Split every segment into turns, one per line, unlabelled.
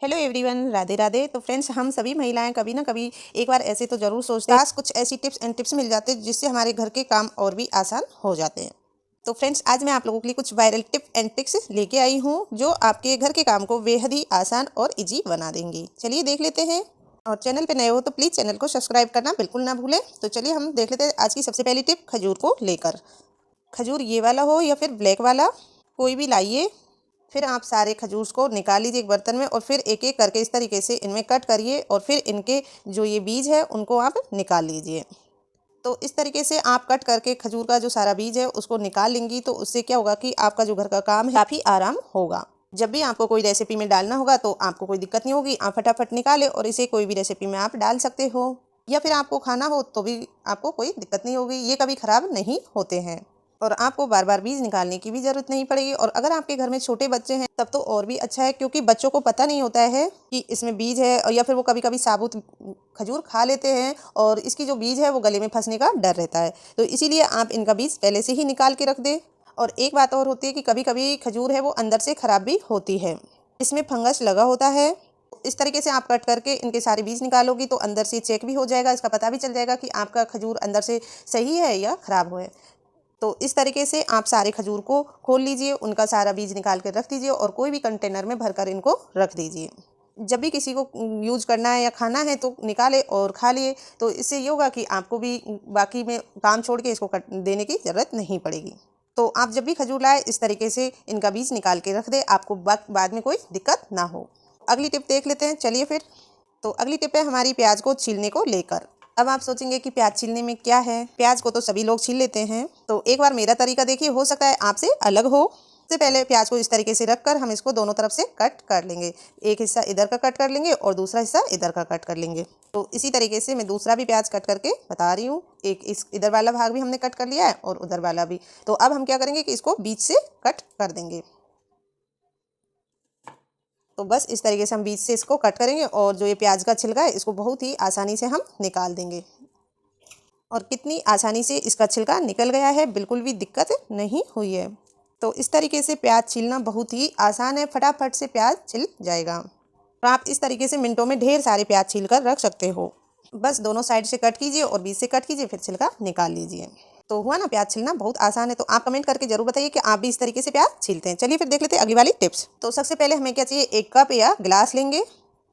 Hello everyone, Radhe Radhe. तो friends, हम सभी महिलाएं कभी ना कभी एक बार ऐसे तो ज़रूर सोचते हैं, कुछ ऐसी टिप्स मिल जाते हैं जिससे हमारे घर के काम और भी आसान हो जाते हैं। तो फ्रेंड्स, आज मैं आप लोगों के लिए कुछ वायरल टिप एंड ट्रिक्स लेके आई हूँ जो आपके घर के काम को बेहद ही आसान और ईजी बना देंगी। चलिए देख लेते हैं। और चैनल पे नए हो तो प्लीज़ चैनल को सब्सक्राइब करना बिल्कुल ना भूलें। तो चलिए हम देख लेते हैं आज की सबसे पहली टिप, खजूर को लेकर। खजूर ये वाला हो या फिर ब्लैक वाला, कोई भी लाइए। फिर आप सारे खजूर को निकाल लीजिए एक बर्तन में और फिर एक एक करके इस तरीके से इनमें कट करिए और फिर इनके जो ये बीज है उनको आप निकाल लीजिए। तो इस तरीके से आप कट करके खजूर का जो सारा बीज है उसको निकाल लेंगी तो उससे क्या होगा कि आपका जो घर का काम है काफ़ी आराम होगा। जब भी आपको कोई रेसिपी में डालना होगा तो आपको कोई दिक्कत नहीं होगी, आप फटाफट निकालें और इसे कोई भी रेसिपी में आप डाल सकते हो, या फिर आपको खाना हो तो भी आपको कोई दिक्कत नहीं होगी। ये कभी ख़राब नहीं होते हैं और आपको बार बार बीज निकालने की भी ज़रूरत नहीं पड़ेगी। और अगर आपके घर में छोटे बच्चे हैं तब तो और भी अच्छा है, क्योंकि बच्चों को पता नहीं होता है कि इसमें बीज है, और या फिर वो कभी कभी साबुत खजूर खा लेते हैं और इसकी जो बीज है वो गले में फंसने का डर रहता है। तो इसीलिए आप इनका बीज पहले से ही निकाल के रख दें। और एक बात और होती है कि कभी कभी खजूर है वो अंदर से ख़राब भी होती है, इसमें फंगस लगा होता है। इस तरीके से आप कट करके इनके सारे बीज निकालोगी तो अंदर से चेक भी हो जाएगा, इसका पता भी चल जाएगा कि आपका खजूर अंदर से सही है या ख़राब है। तो इस तरीके से आप सारे खजूर को खोल लीजिए, उनका सारा बीज निकाल कर रख दीजिए और कोई भी कंटेनर में भरकर इनको रख दीजिए। जब भी किसी को यूज करना है या खाना है तो निकाले और खा लिए। तो इससे ये होगा कि आपको भी बाकी में काम छोड़ के इसको कट देने की ज़रूरत नहीं पड़ेगी। तो आप जब भी खजूर लाए इस तरीके से इनका बीज निकाल के रख दे, आपको बाद में कोई दिक्कत ना हो। अगली टिप देख लेते हैं, चलिए फिर। तो अगली टिप है हमारी प्याज को छीलने को लेकर। अब आप सोचेंगे कि प्याज छीलने में क्या है, प्याज को तो सभी लोग छील लेते हैं। तो एक बार मेरा तरीका देखिए, हो सकता है आपसे अलग हो। सबसे पहले प्याज को इस तरीके से रखकर हम इसको दोनों तरफ से कट कर लेंगे। एक हिस्सा इधर का कट कर लेंगे और दूसरा हिस्सा इधर का कट कर लेंगे। तो इसी तरीके से मैं दूसरा भी प्याज कट करके बता रही हूँ। एक इस इधर वाला भाग भी हमने कट कर लिया है और उधर वाला भी। तो अब हम क्या करेंगे कि इसको बीच से कट कर देंगे। तो बस इस तरीके से हम बीच से इसको कट करेंगे और जो ये प्याज का छिलका है इसको बहुत ही आसानी से हम निकाल देंगे। और कितनी आसानी से इसका छिलका निकल गया है, बिल्कुल भी दिक्कत नहीं हुई है। तो इस तरीके से प्याज छीलना बहुत ही आसान है, फटाफट से प्याज छिल जाएगा। और आप इस तरीके से मिनटों में ढेर सारे प्याज छील कर रख सकते हो। बस दोनों साइड से कट कीजिए और बीच से कट कीजिए, फिर छिलका निकाल लीजिए। तो हुआ ना, प्याज छीलना बहुत आसान है। तो आप कमेंट करके जरूर बताइए कि आप भी इस तरीके से प्याज छीलते हैं। चलिए फिर देख लेते हैं अगली वाली टिप्स। तो सबसे पहले हमें क्या चाहिए, एक कप या गिलास लेंगे।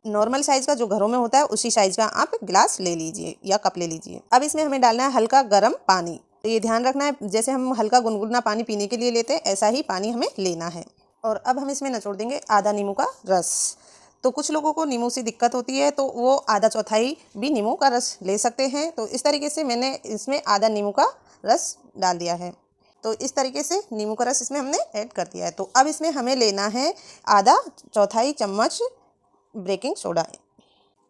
नॉर्मल साइज़ का जो घरों में होता है उसी साइज़ का आप गिलास ले लीजिए या कप ले लीजिए। अब इसमें हमें डालना है हल्का गर्म पानी। तो ये ध्यान रखना है, जैसे हम हल्का गुनगुना पानी पीने के लिए लेते हैं ऐसा ही पानी हमें लेना है। और अब हम इसमें निचोड़ देंगे आधा नींबू का रस। तो कुछ लोगों को नींबू से दिक्कत होती है तो वो आधा चौथाई भी नींबू का रस ले सकते हैं। तो इस तरीके से मैंने इसमें आधा नींबू का रस डाल दिया है। तो इस तरीके से नींबू का रस इसमें हमने ऐड कर दिया है। तो अब इसमें हमें लेना है आधा चौथाई चम्मच बेकिंग सोडा।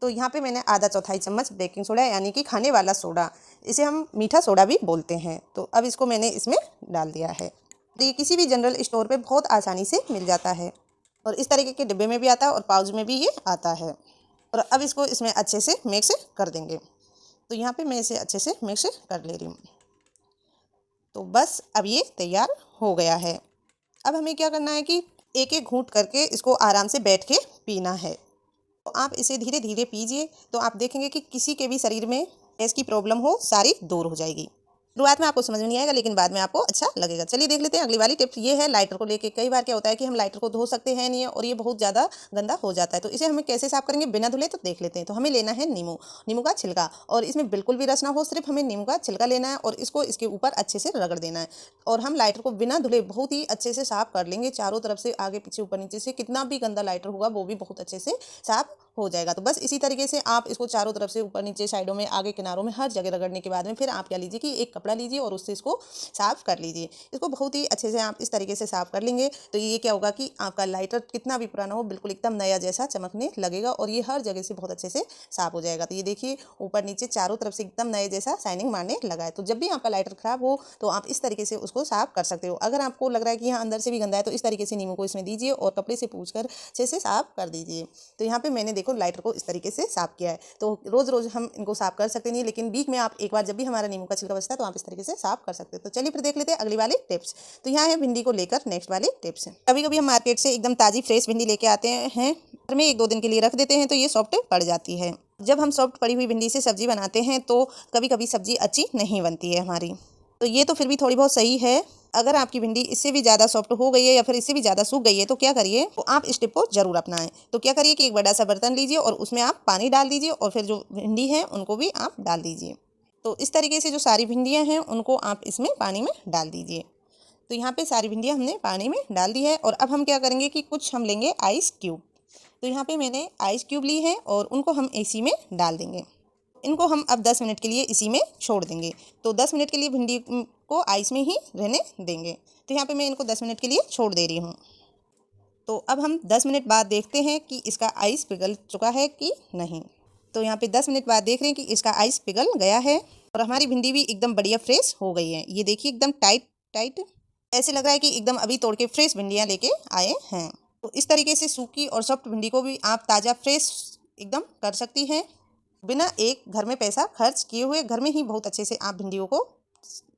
तो यहाँ पे मैंने आधा चौथाई चम्मच बेकिंग सोडा, यानी कि खाने वाला सोडा, इसे हम मीठा सोडा भी बोलते हैं। तो अब इसको मैंने इसमें डाल दिया है। तो ये किसी भी जनरल स्टोर पे बहुत आसानी से मिल जाता है और इस तरीके के डिब्बे में भी आता है और पाउच में भी ये आता है। और अब इसको इसमें अच्छे से मिक्स कर देंगे। तो यहाँ पे मैं इसे अच्छे से मिक्स कर ले रही हूँ। तो बस अब ये तैयार हो गया है। अब हमें क्या करना है कि एक एक घूंट करके इसको आराम से बैठ के पीना है। तो आप इसे धीरे धीरे पीजिए तो आप देखेंगे कि किसी के भी शरीर में गैस की प्रॉब्लम हो सारी दूर हो जाएगी। शुरुआत में आपको समझ में नहीं आएगा लेकिन बाद में आपको अच्छा लगेगा। चलिए देख लेते हैं अगली वाली टिप। ये है लाइटर को लेके। कई बार क्या होता है कि हम लाइटर को धो सकते हैं नहीं है और ये बहुत ज़्यादा गंदा हो जाता है। तो इसे हमें कैसे साफ करेंगे बिना धुले, तो देख लेते हैं। तो हमें लेना है नींबू का छिलका, और इसमें बिल्कुल भी रस ना हो, सिर्फ हमें नींबू का छिलका लेना है और इसको इसके ऊपर अच्छे से रगड़ देना है। और हम लाइटर को बिना धुले बहुत ही अच्छे से साफ कर लेंगे, चारों तरफ से, आगे पीछे ऊपर नीचे से। कितना भी गंदा लाइटर होगा वो भी बहुत अच्छे से साफ हो जाएगा। तो बस इसी तरीके से आप इसको चारों तरफ से, ऊपर नीचे, साइडों में, आगे किनारों में, हर जगह रगड़ने के बाद में फिर आप क्या लीजिए कि एक कपड़ा लीजिए और उससे इसको साफ कर लीजिए। इसको बहुत ही अच्छे से आप इस तरीके से साफ कर लेंगे तो ये क्या होगा कि आपका लाइटर कितना भी पुराना हो बिल्कुल एकदम नया जैसा चमकने लगेगा और ये हर जगह से बहुत अच्छे से साफ हो जाएगा। तो ये देखिए ऊपर नीचे चारों तरफ से एकदम नए जैसा शाइनिंग मारने लगा है। तो जब भी आपका लाइटर खराब हो तो आप इस तरीके से उसको साफ कर सकते हो। अगर आपको लग रहा है कि यहाँ अंदर से भी गंदा है तो इस तरीके से नींबू को इसमें दीजिए और कपड़े से पूछ कर अच्छे से साफ कर दीजिए। तो यहाँ पे मैंने देखो लाइटर को इस तरीके से साफ किया है। तो रोज़ रोज़ हम इनको साफ कर सकते नहीं, लेकिन वीक में आप एक बार जब भी हमारा नींबू का छिलका बचता है तो आप इस तरीके से साफ कर सकते हो। तो चलिए फिर देख लेते हैं अगली वाली टिप्स। तो यहाँ है भिंडी को लेकर नेक्स्ट वाली टिप्स। कभी कभी हम मार्केट से एकदम ताज़ी फ्रेश भिंडी लेके आते हैं, घर में 1-2 दिन के लिए रख देते हैं तो ये सॉफ्ट पड़ जाती है। जब हम सॉफ्ट पड़ी हुई भिंडी से सब्जी बनाते हैं तो कभी कभी सब्जी अच्छी नहीं बनती है हमारी। तो ये तो फिर भी थोड़ी बहुत सही है। अगर आपकी भिंडी इससे भी ज़्यादा सॉफ्ट हो गई है या फिर इससे भी ज़्यादा सूख गई है तो क्या करिए, तो आप इस टिप को ज़रूर अपनाएं। तो क्या करिए कि एक बड़ा सा बर्तन लीजिए और उसमें आप पानी डाल दीजिए और फिर जो भिंडी है उनको भी आप डाल दीजिए। तो इस तरीके से जो सारी भिंडियाँ हैं उनको आप इसमें पानी में डाल दीजिए। तो यहाँ पे सारी भिंडियाँ हमने पानी में डाल दी है और अब हम क्या करेंगे कि कुछ हम लेंगे आइस क्यूब। तो यहाँ पे मैंने आइस क्यूब ली है और उनको हम इसी में डाल देंगे। इनको हम अब 10 मिनट के लिए इसी में छोड़ देंगे। तो 10 मिनट के लिए भिंडी को आइस में ही रहने देंगे। तो यहाँ पे मैं इनको 10 मिनट के लिए छोड़ दे रही हूँ। तो अब हम 10 मिनट बाद देखते हैं कि इसका आइस पिघल चुका है कि नहीं। तो यहाँ पे 10 मिनट बाद देख रहे हैं कि इसका आइस पिघल गया है और हमारी भिंडी भी एकदम बढ़िया फ्रेश हो गई है। ये देखिए एकदम टाइट ऐसे लग रहा है कि एकदम अभी तोड़ के फ्रेश भिंडियाँ लेके आए हैं। तो इस तरीके से सूखी और सॉफ्ट भिंडी को भी आप ताज़ा फ्रेश एकदम कर सकती हैं, बिना एक घर में पैसा खर्च किए हुए। घर में ही बहुत अच्छे से आप भिंडियों को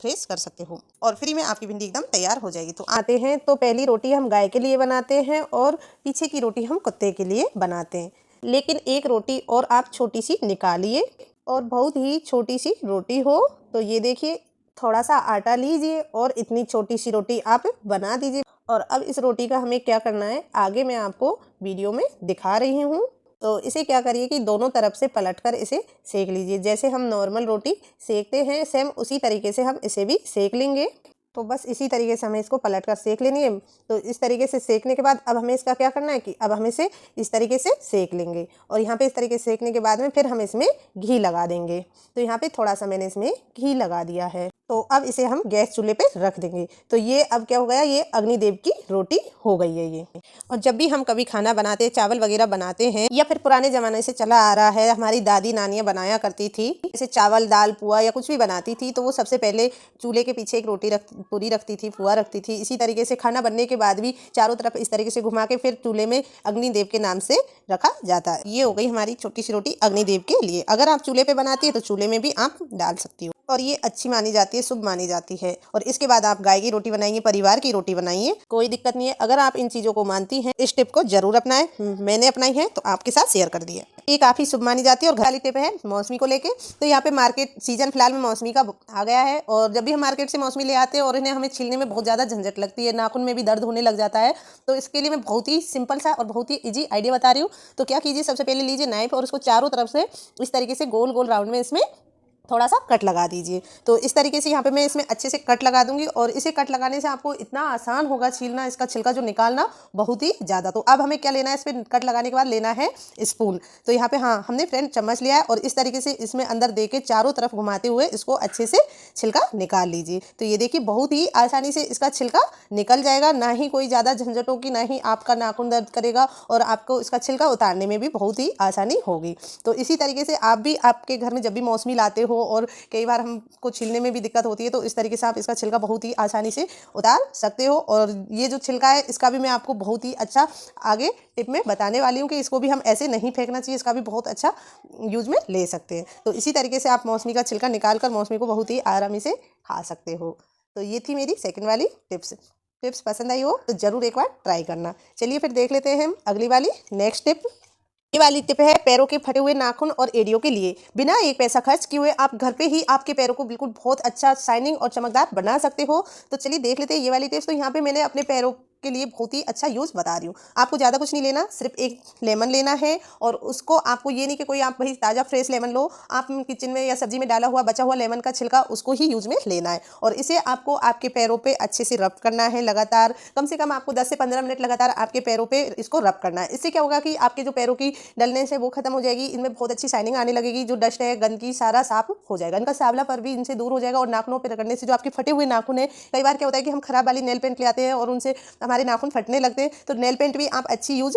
फ्रेश कर सकते हो और फ्री में आपकी भिंडी एकदम तैयार हो जाएगी। तो आते हैं तो पहली रोटी हम गाय के लिए बनाते हैं और पीछे की रोटी हम कुत्ते के लिए बनाते हैं। लेकिन एक रोटी और आप छोटी सी निकालिए और बहुत ही छोटी सी रोटी हो तो ये देखिए थोड़ा सा आटा लीजिए और इतनी छोटी सी रोटी आप बना दीजिए। और अब इस रोटी का हमें क्या करना है आगे मैं आपको वीडियो में दिखा रही हूँ। तो इसे क्या करिए कि दोनों तरफ से पलटकर इसे सेक लीजिए। जैसे हम नॉर्मल रोटी सेकते हैं सेम उसी तरीके से हम इसे भी सेक लेंगे। तो बस इसी तरीके से हमें इसको पलटकर सेक लेनी है। तो इस तरीके से सेकने के बाद अब हमें इसका क्या करना है कि अब हम इसे इस तरीके से सेक लेंगे और यहाँ पे इस तरीके से सेकने के बाद में फिर हम इसमें घी लगा देंगे। तो यहाँ पे थोड़ा सा मैंने इसमें घी लगा दिया है। तो अब इसे हम गैस चूल्हे पे रख देंगे। तो ये अब क्या हो गया, ये अग्निदेव की रोटी हो गई है ये। और जब भी हम कभी खाना बनाते हैं, चावल वगैरह बनाते हैं या फिर पुराने ज़माने से चला आ रहा है, हमारी दादी नानियाँ बनाया करती थी, जैसे चावल दाल पुआ या कुछ भी बनाती थी तो वो सबसे पहले चूल्हे के पीछे एक रोटी पूरी रखती थी, पुआ रखती थी। इसी तरीके से खाना बनने के बाद भी चारों तरफ इस तरीके से घुमा के फिर चूल्हे में अग्निदेव के नाम से रखा जाता है। ये हो गई हमारी छोटी सी रोटी अग्निदेव के लिए। अगर आप चूल्हे पे बनाती है तो चूल्हे में भी आप डाल सकती हो और ये अच्छी मानी जाती है, शुभ मानी जाती है। और इसके बाद आप गाय की रोटी बनाइए, परिवार की रोटी बनाइए, कोई दिक्कत नहीं है। अगर आप इन चीज़ों को मानती हैं, इस टिप को जरूर अपनाएं। मैंने अपनाई है तो आपके साथ शेयर कर दिया। ये काफ़ी शुभ मानी जाती है। और वाली टिप है मौसमी को लेके। तो यहाँ पे मार्केट सीजन फिलहाल में मौसमी का आ गया है और जब भी हम मार्केट से मौसमी ले आते हैं और इन्हें हमें छीलने में बहुत ज़्यादा झंझट लगती है, नाखून में भी दर्द होने लग जाता है। तो इसके लिए मैं बहुत ही सिंपल सा और बहुत ही ईजी आइडिया बता रही हूँ। तो क्या कीजिए, सबसे पहले लीजिए नाइफ और उसको चारों तरफ से इस तरीके से गोल गोल राउंड में इसमें थोड़ा सा कट लगा दीजिए। तो इस तरीके से यहाँ पे मैं इसमें अच्छे से कट लगा दूंगी और इसे कट लगाने से आपको इतना आसान होगा छीलना, इसका छिलका जो निकालना बहुत ही ज़्यादा। तो अब हमें क्या लेना है, इस पर कट लगाने के बाद लेना है स्पून। तो यहाँ पे हाँ हमने फ्रेंड चम्मच लिया है और इस तरीके से इसमें अंदर दे के चारों तरफ घुमाते हुए इसको अच्छे से छिलका निकाल लीजिए। तो ये देखिए बहुत ही आसानी से इसका छिलका निकल जाएगा, ना ही कोई ज़्यादा झंझट होगी, ना ही आपका नाखून दर्द करेगा और आपको इसका छिलका उतारने में भी बहुत ही आसानी होगी। तो इसी तरीके से आप भी आपके घर में जब भी मौसमी लाते हो और कई बार हमको छीलने में भी दिक्कत होती है तो इस तरीके से आप इसका छिलका बहुत ही आसानी से उतार सकते हो। और ये जो छिलका है इसका भी मैं आपको बहुत ही अच्छा आगे टिप में बताने वाली हूँ कि इसको भी हम ऐसे नहीं फेंकना चाहिए, इसका भी बहुत अच्छा यूज में ले सकते हैं। तो इसी तरीके से आप मौसमी का छिलका निकाल कर मौसमी को बहुत ही आरामी से खा सकते हो। तो ये थी मेरी सेकेंड वाली टिप्स पसंद आई हो तो ज़रूर एक बार ट्राई करना। चलिए फिर देख लेते हैं हम अगली वाली नेक्स्ट टिप। ये वाली टिप है पैरों के फटे हुए नाखून और एड़ियों के लिए। बिना एक पैसा खर्च किए हुए आप घर पे ही आपके पैरों को बिल्कुल बहुत अच्छा शाइनिंग और चमकदार बना सकते हो। तो चलिए देख लेते हैं ये वाली टिप्स। तो यहाँ पे मैंने अपने पैरों के लिए बहुत ही अच्छा यूज़ बता रही हूँ। आपको ज़्यादा कुछ नहीं लेना, सिर्फ एक लेमन लेना है और उसको आपको ये नहीं कि कोई आप वही ताज़ा फ्रेश लेमन लो, आप किचन में या सब्जी में डाला हुआ बचा हुआ लेमन का छिलका उसको ही यूज़ में लेना है और इसे आपको आपके पैरों पे अच्छे से रब करना है लगातार। कम से कम आपको 10 से 15 मिनट लगातार आपके पैरों पे इसको रब करना है। इससे क्या होगा कि आपके जो पैरों की डलनेस है वो खत्म हो जाएगी, इनमें बहुत अच्छी शाइनिंग आने लगेगी, जो डस्ट है गंदगी सारा साफ हो जाएगा, इनका सांवला पर भी इनसे दूर हो जाएगा। और नाखूनों पर रगड़ने से जो आपके फटे हुए नाखून है, कई बार क्या होता है कि हम खराब वाली नेल पेंट ले आते हैं और उनसे हमारे नाखून फटने लगते हैं। तो नेल पेंट भी आप अच्छी यूज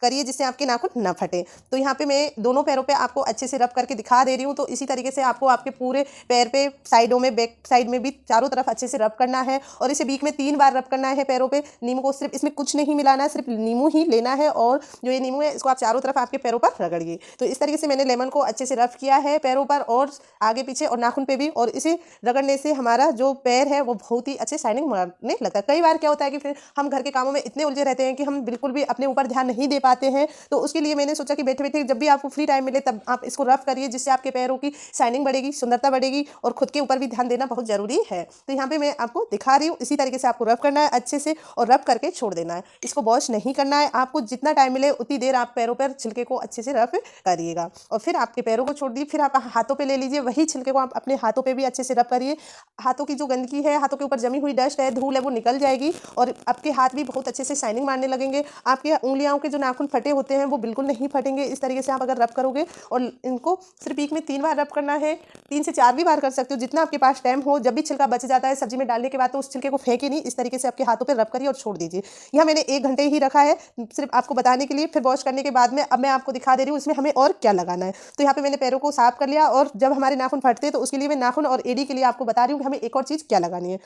करिए जिससे आपके नाखून ना फटे। तो यहाँ पे मैं दोनों पैरों पे आपको अच्छे से रब करके दिखा दे रही हूँ। तो इसी तरीके से आपको आपके पूरे पैर पे साइडों में, बैक साइड में भी चारों तरफ अच्छे से रब करना है और इसे वीक में 3 बार रब करना है पैरों पे। नींबू को सिर्फ इसमें कुछ नहीं मिलाना है, सिर्फ नींबू ही लेना है और जो ये नींबू है इसको आप चारों तरफ आपके पैरों पर रगड़िए। तो इस तरीके से मैंने लेमन को अच्छे से रब किया है पैरों पर और आगे पीछे और नाखून पे भी, और इसे रगड़ने से हमारा जो पैर है वो बहुत ही अच्छे शाइनिंग मारने लगता है। कई बार क्या होता है कि फिर हम घर के कामों में इतने उलझे रहते हैं कि हम बिल्कुल भी अपने ऊपर ध्यान नहीं दे पाते हैं। तो उसके लिए मैंने सोचा कि बैठे बैठे जब भी आपको फ्री टाइम मिले तब आप इसको रब करिए, जिससे आपके पैरों की शाइनिंग बढ़ेगी, सुंदरता बढ़ेगी और खुद के ऊपर भी ध्यान देना बहुत जरूरी है। तो यहाँ पे मैं आपको दिखा रही हूँ, इसी तरीके से आपको रब करना है अच्छे से और रब करके छोड़ देना है। इसको वॉश नहीं करना है, आपको जितना टाइम मिले उतनी देर आप पैरों पर छिलके को अच्छे से रब करिएगा और फिर आपके पैरों को छोड़ दीजिए। फिर आप हाथों पे ले लीजिए, वही छिलके को आप अपने हाथों पे भी अच्छे से रब करिए। हाथों की जो गंदगी है, हाथों के ऊपर जमी हुई डस्ट है, धूल है, वो निकल जाएगी और आपके हाथ भी बहुत अच्छे से शाइनिंग मारने लगेंगे। आपके उंगलियों के जो नाखून फटे होते हैं वो बिल्कुल नहीं फटेंगे। इस तरीके से आप अगर रब करोगे, और इनको सिर्फ वीक में 3 बार रब करना है, 3 से 4 भी बार कर सकते हो जितना आपके पास टाइम हो। जब भी छिलका बच जाता है सब्जी में डालने के बाद तो उस छिलके को फेंके नहीं, इस तरीके से आपके हाथों पर रब करिए और छोड़ दीजिए। यहाँ मैंने 1 घंटे ही रखा है सिर्फ आपको बताने के लिए। फिर वॉश करने के बाद में अब मैं आपको दिखा दे रही हूँ इसमें हमें और क्या लगाना है। तो यहाँ पे मैंने पैरों को साफ कर लिया और जब हमारे नाखून फटते हैं तो उसके लिए मैं नाखून और एड़ी के लिए आपको बता रही हूँ कि हमें एक और चीज़ क्या लगानी है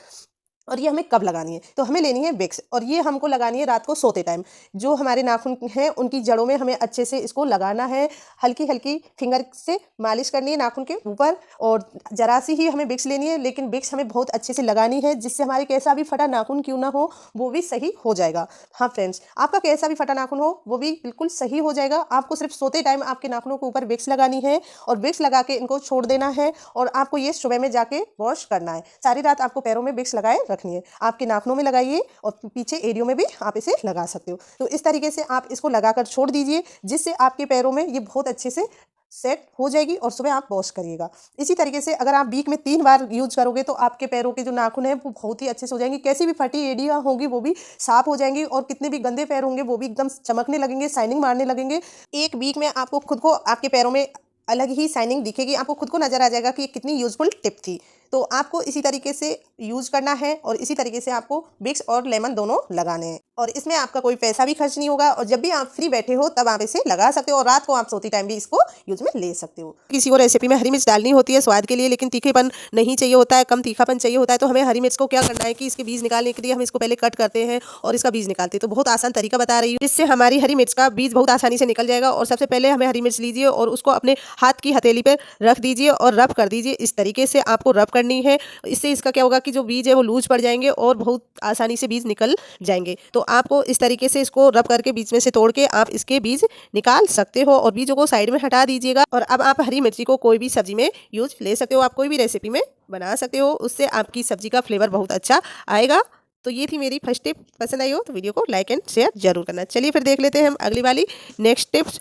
और ये हमें कब लगानी है। तो हमें लेनी है विक्स और ये हमको लगानी है रात को सोते टाइम। जो हमारे नाखून हैं उनकी जड़ों में हमें अच्छे से इसको लगाना है, हल्की हल्की फिंगर से मालिश करनी है नाखून के ऊपर और जरा सी ही हमें विक्स लेनी है, लेकिन विक्स हमें बहुत अच्छे से लगानी है जिससे हमारे कैसा भी फटा नाखून क्यों ना हो वो भी सही हो जाएगा। हाँ फ्रेंड्स, आपका कैसा भी फटा नाखून हो वो भी बिल्कुल सही हो जाएगा। आपको सिर्फ सोते टाइम आपके नाखूनों के ऊपर विक्स लगानी है और विक्स लगा के इनको छोड़ देना है और आपको ये सुबह में जाके वॉश करना है। सारी रात आपको पैरों में विक्स लगाए रखनी है, आपके नाखूनों में लगाइए और पीछे एड़ियों में भी आप इसे लगा सकते हो। तो इस तरीके से आप इसको लगाकर छोड़ दीजिए जिससे आपके पैरों में ये बहुत अच्छे से सेट हो जाएगी और सुबह आप वॉश करिएगा। इसी तरीके से अगर आप वीक में 3 बार यूज करोगे तो आपके पैरों के जो नाखून है वो बहुत ही अच्छे से हो जाएंगे। कैसी भी फटी एड़ियाँ होंगी वो भी साफ हो जाएंगी और कितने भी गंदे पैर होंगे वो भी एकदम चमकने लगेंगे, शाइनिंग मारने लगेंगे। एक वीक में आपको खुद को आपके पैरों में अलग ही शाइनिंग दिखेगी, आपको खुद को नजर आ जाएगा कि कितनी यूजफुल टिप थी। तो आपको इसी तरीके से यूज करना है और इसी तरीके से आपको विक्स और लेमन दोनों लगाने हैं और इसमें आपका कोई पैसा भी खर्च नहीं होगा और जब भी आप फ्री बैठे हो तब आप इसे लगा सकते हो और रात को आप सोती टाइम भी इसको यूज में ले सकते हो। किसी को रेसिपी में हरी मिर्च डालनी होती है स्वाद के लिए, लेकिन तीखेपन नहीं चाहिए होता है, कम तीखापन चाहिए होता है, तो हमें हरी मिर्च को क्या करना है कि इसके बीज निकालने के लिए हम इसको पहले कट करते हैं और इसका बीज निकालते हैं। तो बहुत आसान तरीका बता रही हूँ जिससे हमारी हरी मिर्च का बीज बहुत आसानी से निकल जाएगा। और सबसे पहले हमें हरी मिर्च लीजिए और उसको अपने हाथ की हथेली पर रख दीजिए और रब कर दीजिए। इस तरीके से आपको रब करनी है, इससे इसका क्या होगा कि जो बीज है वो लूज पड़ जाएंगे और बहुत आसानी से बीज निकल जाएंगे। तो आपको इस तरीके से इसको रब करके बीच में से तोड़ के आप इसके बीज निकाल सकते हो और बीजों को साइड में हटा दीजिएगा। और अब आप हरी मिर्ची को कोई भी सब्जी में यूज ले सकते हो, आप कोई भी रेसिपी में बना सकते हो, उससे आपकी सब्जी का फ्लेवर बहुत अच्छा आएगा। तो ये थी मेरी फर्स्ट टिप। पसंद आई हो तो वीडियो को लाइक एंड शेयर जरूर करना। चलिए फिर देख लेते हैं हम अगली वाली नेक्स्ट टिप्स।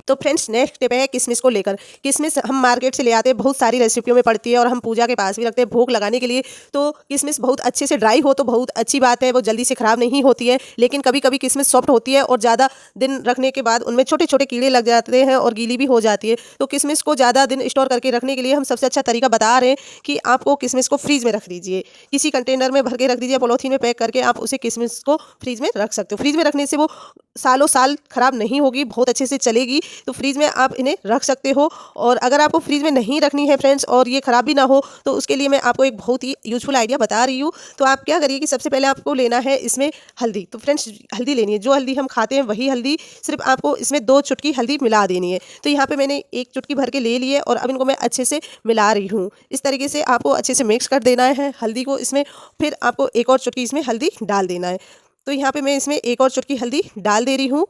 तो फ्रेंड्स नेक्स्ट टिप है किशमिश को लेकर। किशमिश हम मार्केट से ले आते हैं, बहुत सारी रेसिपियों में पड़ती है और हम पूजा के पास भी रखते हैं भोग लगाने के लिए। तो किशमिश बहुत अच्छे से ड्राई हो तो बहुत अच्छी बात है, वो जल्दी से ख़राब नहीं होती है। लेकिन कभी कभी किशमिश सॉफ्ट होती है और ज़्यादा दिन रखने के बाद उनमें छोटे छोटे कीड़े लग जाते हैं और गीली भी हो जाती है। तो किशमिश को ज़्यादा दिन स्टोर करके रखने के लिए हम सबसे अच्छा तरीका बता रहे हैं कि आपको किशमिश को फ्रीज में रख दीजिए, किसी कंटेनर में भर के रख दीजिए, पॉलीथीन में पैक करके आप उसे किशमिश को फ्रीज में रख सकते हो। फ्रीज में रखने से वो सालों साल ख़राब नहीं होगी, बहुत अच्छे से चलेगी। तो फ्रीज में आप इन्हें रख सकते हो। और अगर आपको फ्रीज में नहीं रखनी है फ्रेंड्स और ये ख़राब भी ना हो तो उसके लिए मैं आपको एक बहुत ही यूजफुल आइडिया बता रही हूँ। तो आप क्या करिए कि सबसे पहले आपको लेना है इसमें हल्दी। तो फ्रेंड्स हल्दी लेनी है, जो हल्दी हम खाते हैं वही हल्दी, सिर्फ आपको इसमें 2 चुटकी हल्दी मिला देनी है। तो यहाँ पे मैंने 1 चुटकी भर के ले ली है और अब इनको मैं अच्छे से मिला रही हूँ। इस तरीके से आपको अच्छे से मिक्स कर देना है हल्दी को इसमें। फिर आपको 1 और चुटकी इसमें हल्दी डाल देना है। तो यहाँ पे मैं इसमें 1 और चुटकी हल्दी डाल दे रही हूँ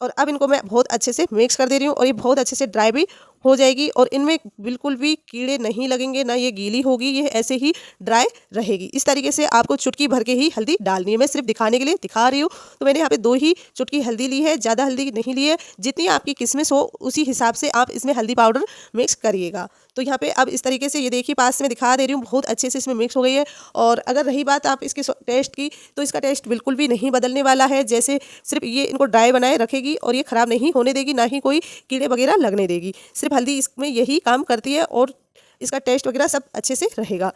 और अब इनको मैं बहुत अच्छे से मिक्स कर दे रही हूँ और ये बहुत अच्छे से ड्राई भी हो जाएगी और इनमें बिल्कुल भी कीड़े नहीं लगेंगे, ना ये गीली होगी, ये ऐसे ही ड्राई रहेगी। इस तरीके से आपको चुटकी भर के ही हल्दी डालनी है। मैं सिर्फ दिखाने के लिए दिखा रही हूँ। तो मैंने यहाँ पे 2 ही चुटकी हल्दी ली है, ज़्यादा हल्दी नहीं ली है। जितनी आपकी किशमिश हो उसी हिसाब से आप इसमें हल्दी पाउडर मिक्स करिएगा। तो यहाँ पे अब इस तरीके से ये देखिए पास में दिखा दे रही हूँ, बहुत अच्छे से इसमें मिक्स हो गई है। और अगर रही बात आप इसके टेस्ट की तो इसका टेस्ट बिल्कुल भी नहीं बदलने वाला है। जैसे सिर्फ ये इनको ड्राई बनाए रखेगी और ये ख़राब नहीं होने देगी, ना ही कोई कीड़े वगैरह लगने देगी। सिर्फ हल्दी इसमें यही काम करती है और इसका टेस्ट वगैरह सब अच्छे से रहेगा।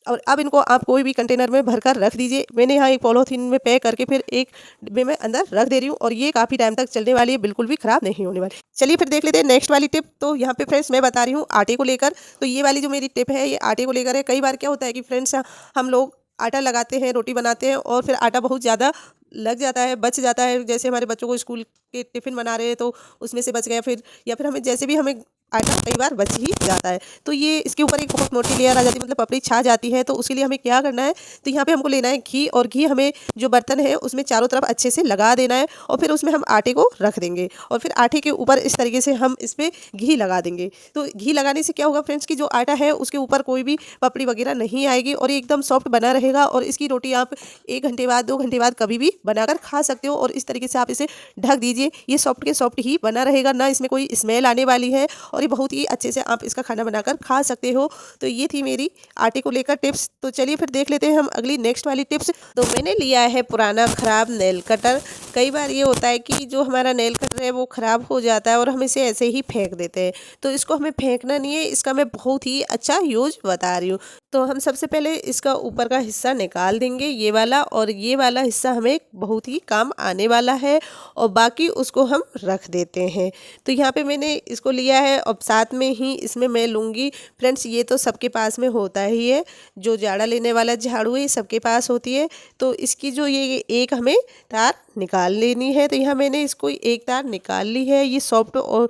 और अब इनको आप कोई भी कंटेनर में भरकर रख दीजिए। मैंने यहाँ एक पॉलीथीन में पैक करके फिर एक डिब्बे में अंदर रख दे रही हूँ और ये काफ़ी टाइम तक चलने वाली है, बिल्कुल भी ख़राब नहीं होने वाली। चलिए फिर देख लेते हैं नेक्स्ट वाली टिप। तो यहाँ पे फ्रेंड्स मैं बता रही हूँ आटे को लेकर। तो ये वाली जो मेरी टिप है ये आटे को लेकर है। कई बार क्या होता है कि फ्रेंड्स हम लोग आटा लगाते हैं, रोटी बनाते हैं और फिर आटा बहुत ज़्यादा लग जाता है, बच जाता है। जैसे हमारे बच्चों को स्कूल के टिफ़िन बना रहे हैं तो उसमें से बच गया फिर, या फिर हमें जैसे भी हमें आटा कई बार बच ही जाता है। तो ये इसके ऊपर एक बहुत मोटी लेयर आ जाती है, मतलब पपड़ी छा जाती है। तो उसके लिए हमें क्या करना है, तो यहाँ पे हमको लेना है घी, और घी हमें जो बर्तन है उसमें चारों तरफ अच्छे से लगा देना है और फिर उसमें हम आटे को रख देंगे और फिर आटे के ऊपर इस तरीके से हम इस पर घी लगा देंगे। तो घी लगाने से क्या होगा फ्रेंड्स कि जो आटा है उसके ऊपर कोई भी पपड़ी वगैरह नहीं आएगी और ये एकदम सॉफ्ट बना रहेगा। और इसकी रोटी आप 1 घंटे बाद 2 घंटे बाद कभी भी बनाकर खा सकते हो। और इस तरीके से आप इसे ढक दीजिए, ये सॉफ्ट के सॉफ्ट ही बना रहेगा, ना इसमें कोई स्मेल आने वाली है और ये बहुत ही अच्छे से आप इसका खाना बनाकर खा सकते हो। तो ये थी मेरी आटे को लेकर टिप्स। तो चलिए फिर देख लेते हैं हम अगली नेक्स्ट वाली टिप्स। तो मैंने लिया है पुराना ख़राब नेल कटर। कई बार ये होता है कि जो हमारा नेल कटर है वो ख़राब हो जाता है और हम इसे ऐसे ही फेंक देते हैं। तो इसको हमें फेंकना नहीं है, इसका मैं बहुत ही अच्छा यूज बता रही हूँ। तो हम सबसे पहले इसका ऊपर का हिस्सा निकाल देंगे, ये वाला, और ये वाला हिस्सा हमें बहुत ही काम आने वाला है और बाकी उसको हम रख देते हैं। तो यहाँ पे मैंने इसको लिया है और साथ में ही इसमें मैं लूँगी फ्रेंड्स, ये तो सबके पास में होता ही है, जो जाड़ा लेने वाला झाड़ू है सबके पास होती है। तो इसकी जो ये एक हमें तार निकाल लेनी है। तो यहाँ मैंने इसको एक तार निकाल ली है। ये सॉफ्ट और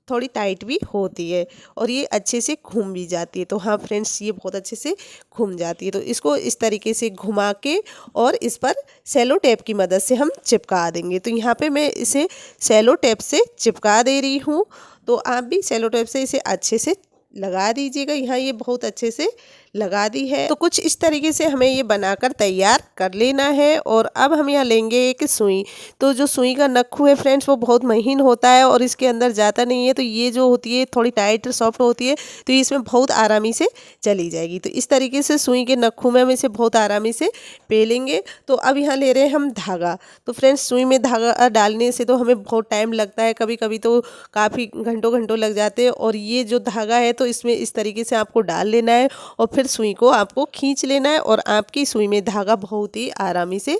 थोड़ी टाइट भी होती है और ये अच्छे से घूम भी जाती है। तो हाँ फ्रेंड्स, ये बहुत अच्छे से घूम जाती है। तो इसको इस तरीके से घुमा के और इस पर सेलो टेप की मदद से हम चिपका देंगे। तो यहाँ पे मैं इसे सेलो टेप से चिपका दे रही हूँ। तो आप भी सेलो टेप से इसे अच्छे से लगा दीजिएगा। यहाँ ये बहुत अच्छे से लगा दी है। तो कुछ इस तरीके से हमें ये बनाकर तैयार कर लेना है। और अब हम यहाँ लेंगे एक सुई। तो जो सुई का नक्खू है फ्रेंड्स वो बहुत महीन होता है और इसके अंदर जाता नहीं है। तो ये जो होती है थोड़ी टाइट सॉफ्ट होती है, तो इसमें बहुत आरामी से चली जाएगी। तो इस तरीके से सुई के नक्खू में हम इसे बहुत आरामी से पेलेंगे। तो अब यहाँ ले रहे हैं हम धागा। तो फ्रेंड्स सुई में धागा डालने से तो हमें बहुत टाइम लगता है, कभी कभी तो काफ़ी घंटों घंटों लग जाते हैं। और ये जो धागा है तो इसमें इस तरीके से आपको डाल लेना है और फिर सुई को आपको खींच लेना है और आपकी सुई में धागा बहुत ही आरामी से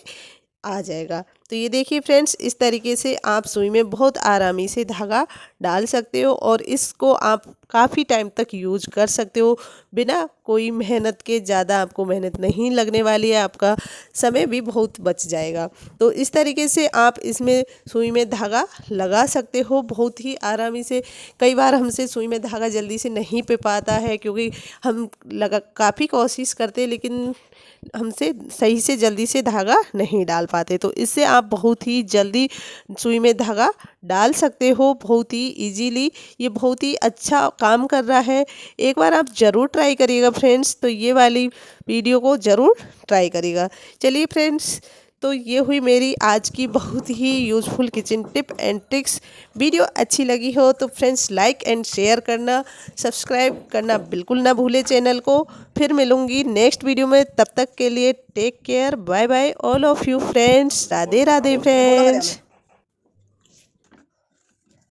आ जाएगा। तो ये देखिए फ्रेंड्स, इस तरीके से आप सुई में बहुत आरामी से धागा डाल सकते हो और इसको आप काफ़ी टाइम तक यूज कर सकते हो बिना कोई मेहनत के। ज़्यादा आपको मेहनत नहीं लगने वाली है, आपका समय भी बहुत बच जाएगा। तो इस तरीके से आप इसमें सुई में धागा लगा सकते हो बहुत ही आरामी से। कई बार हमसे सुई में धागा जल्दी से नहीं पे पाता है क्योंकि हम काफ़ी कोशिश करते हैं लेकिन हमसे सही से जल्दी से धागा नहीं डाल पाते। तो इससे आप बहुत ही जल्दी सुई में धागा डाल सकते हो बहुत ही इजीली। ये बहुत ही अच्छा काम कर रहा है, एक बार आप ज़रूर ट्राई करिएगा फ्रेंड्स। तो ये वाली वीडियो को ज़रूर ट्राई करिएगा। चलिए फ्रेंड्स, तो ये हुई मेरी आज की बहुत ही useful kitchen tip and tricks. Video अच्छी लगी हो तो फ्रेंड्स लाइक एंड शेयर करना, सब्सक्राइब करना बिल्कुल ना भूले चैनल को। फिर मिलूँगी नेक्स्ट वीडियो में, तब तक के लिए take care, bye bye all of you friends. Radhe Radhe friends.